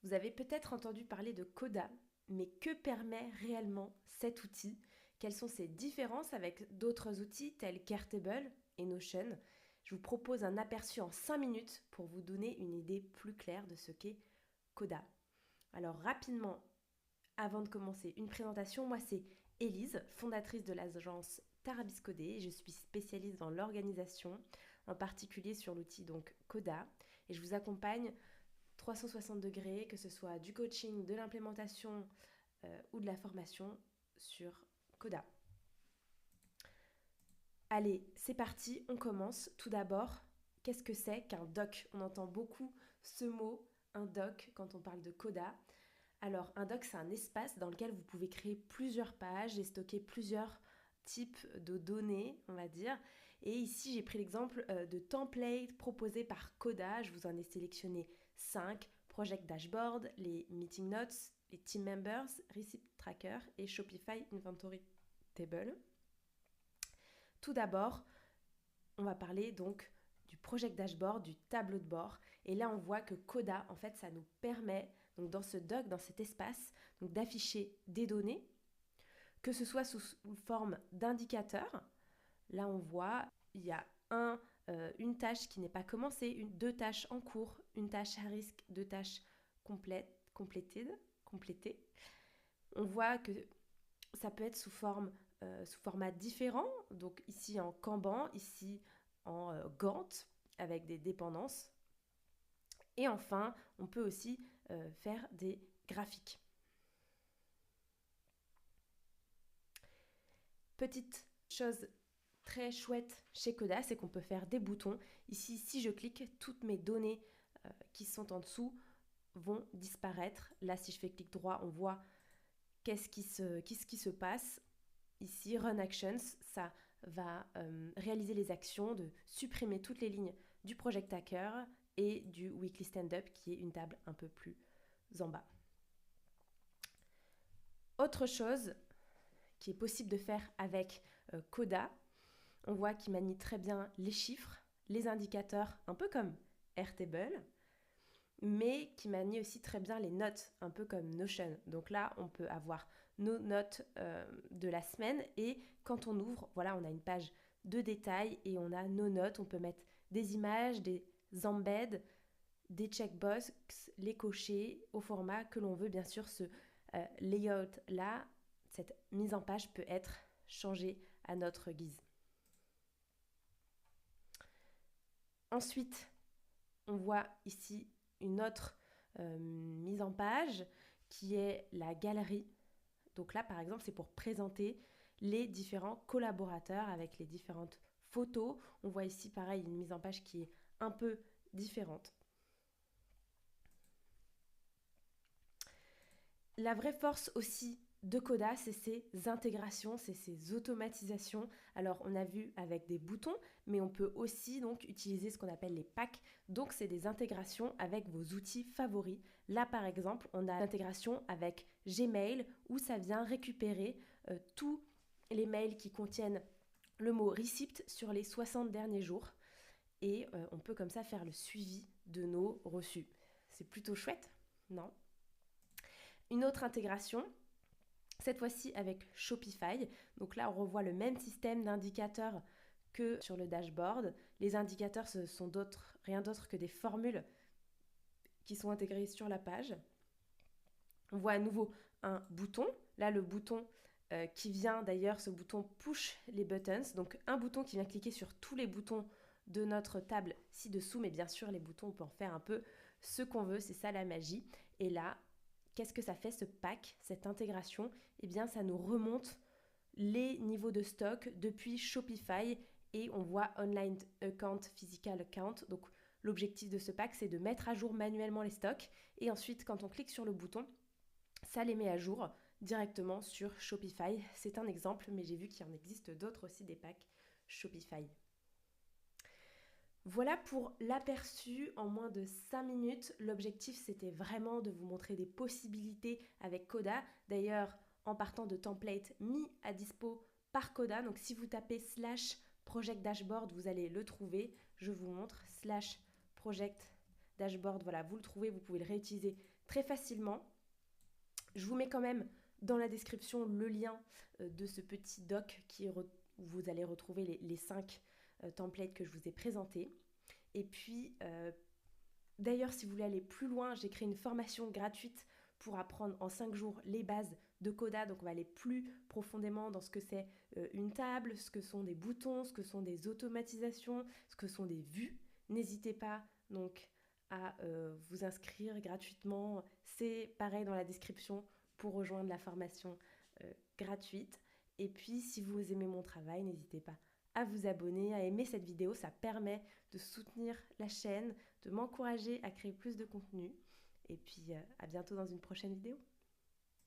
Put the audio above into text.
Vous avez peut-être entendu parler de Coda, mais que permet réellement cet outil? Quelles sont ses différences avec d'autres outils tels qu'Airtable et Notion? Je vous propose un aperçu en 5 minutes pour vous donner une idée plus claire de ce qu'est Coda. Alors rapidement, avant de commencer, une présentation. Moi, c'est Élise, fondatrice de l'agence Tarabiscodé. Je suis spécialiste dans l'organisation, en particulier sur l'outil donc Coda. Et je vous accompagne 360 degrés, que ce soit du coaching, de l'implémentation ou de la formation sur Coda. Allez, c'est parti, on commence. Tout d'abord, qu'est-ce que c'est qu'un doc? On entend beaucoup ce mot, un doc, quand on parle de Coda. Alors, un doc, c'est un espace dans lequel vous pouvez créer plusieurs pages et stocker plusieurs types de données, on va dire. Et ici, j'ai pris l'exemple de templates proposés par Coda. Je vous en ai sélectionné 5. Project Dashboard, les Meeting Notes, les Team Members, Receipt Tracker et Shopify Inventory Table. Tout d'abord, on va parler donc du Project Dashboard, du tableau de bord. Et là, on voit que Coda, en fait, ça nous permet, donc dans ce doc, dans cet espace, donc d'afficher des données, que ce soit sous forme d'indicateurs. Là, on voit, il y a une tâche qui n'est pas commencée, deux tâches en cours, une tâche à risque, deux tâches complétées. On voit que ça peut être sous format différent, donc ici en Kanban, ici en Gantt, avec des dépendances. Et enfin, on peut aussi faire des graphiques. Petite chose très chouette chez Coda, c'est qu'on peut faire des boutons. Ici, si je clique, toutes mes données qui sont en dessous vont disparaître. Là, si je fais clic droit, on voit qu'est-ce qui se passe. Ici, Run Actions, ça va réaliser les actions de supprimer toutes les lignes du Project Hacker et du Weekly Stand-Up, qui est une table un peu plus en bas. Autre chose qui est possible de faire avec Coda, on voit qu'il manie très bien les chiffres, les indicateurs, un peu comme Airtable, mais qui manie aussi très bien les notes, un peu comme Notion. Donc là, on peut avoir nos notes de la semaine et quand on ouvre, voilà, on a une page de détails et on a nos notes. On peut mettre des images, des embeds, des checkbox, les cocher au format que l'on veut. Bien sûr, ce layout-là, cette mise en page peut être changée à notre guise. Ensuite, on voit ici une autre mise en page qui est la galerie. Donc là, par exemple, c'est pour présenter les différents collaborateurs avec les différentes photos. On voit ici, pareil, une mise en page qui est un peu différente. La vraie force aussi de Coda, c'est ses intégrations, c'est ses automatisations. Alors, on a vu avec des boutons, mais on peut aussi donc utiliser ce qu'on appelle les packs. Donc, c'est des intégrations avec vos outils favoris. Là, par exemple, on a l'intégration avec Gmail où ça vient récupérer tous les mails qui contiennent le mot receipt sur les 60 derniers jours. Et on peut comme ça faire le suivi de nos reçus. C'est plutôt chouette, non ? Une autre intégration, cette fois-ci avec Shopify. Donc là, on revoit le même système d'indicateurs que sur le dashboard. Les indicateurs, ce sont rien d'autre que des formules qui sont intégrées sur la page. On voit à nouveau un bouton. Là, le bouton qui vient d'ailleurs, ce bouton push les buttons. Donc un bouton qui vient cliquer sur tous les boutons de notre table ci-dessous. Mais bien sûr, les boutons, on peut en faire un peu ce qu'on veut. C'est ça la magie. Et là, qu'est-ce que ça fait ce pack, cette intégration? Eh bien, ça nous remonte les niveaux de stock depuis Shopify et on voit Online Account, Physical Account. Donc, l'objectif de ce pack, c'est de mettre à jour manuellement les stocks et ensuite, quand on clique sur le bouton, ça les met à jour directement sur Shopify. C'est un exemple, mais j'ai vu qu'il y en existe d'autres aussi, des packs Shopify. Voilà pour l'aperçu en moins de 5 minutes. L'objectif, c'était vraiment de vous montrer des possibilités avec Coda. D'ailleurs, en partant de templates mis à dispo par Coda. Donc, si vous tapez /project dashboard, vous allez le trouver. Je vous montre /project dashboard, voilà, vous le trouvez, vous pouvez le réutiliser très facilement. Je vous mets quand même dans la description le lien de ce petit doc où vous allez retrouver les 5 templates que je vous ai présentés. Et puis, d'ailleurs, si vous voulez aller plus loin, j'ai créé une formation gratuite pour apprendre en 5 jours les bases de Coda. Donc on va aller plus profondément dans ce que c'est une table, ce que sont des boutons, ce que sont des automatisations, ce que sont des vues. N'hésitez pas donc à vous inscrire gratuitement. C'est pareil dans la description pour rejoindre la formation gratuite. Et puis si vous aimez mon travail, n'hésitez pas à vous abonner, à aimer cette vidéo. Ça permet de soutenir la chaîne, de m'encourager à créer plus de contenu. Et puis à bientôt dans une prochaine vidéo.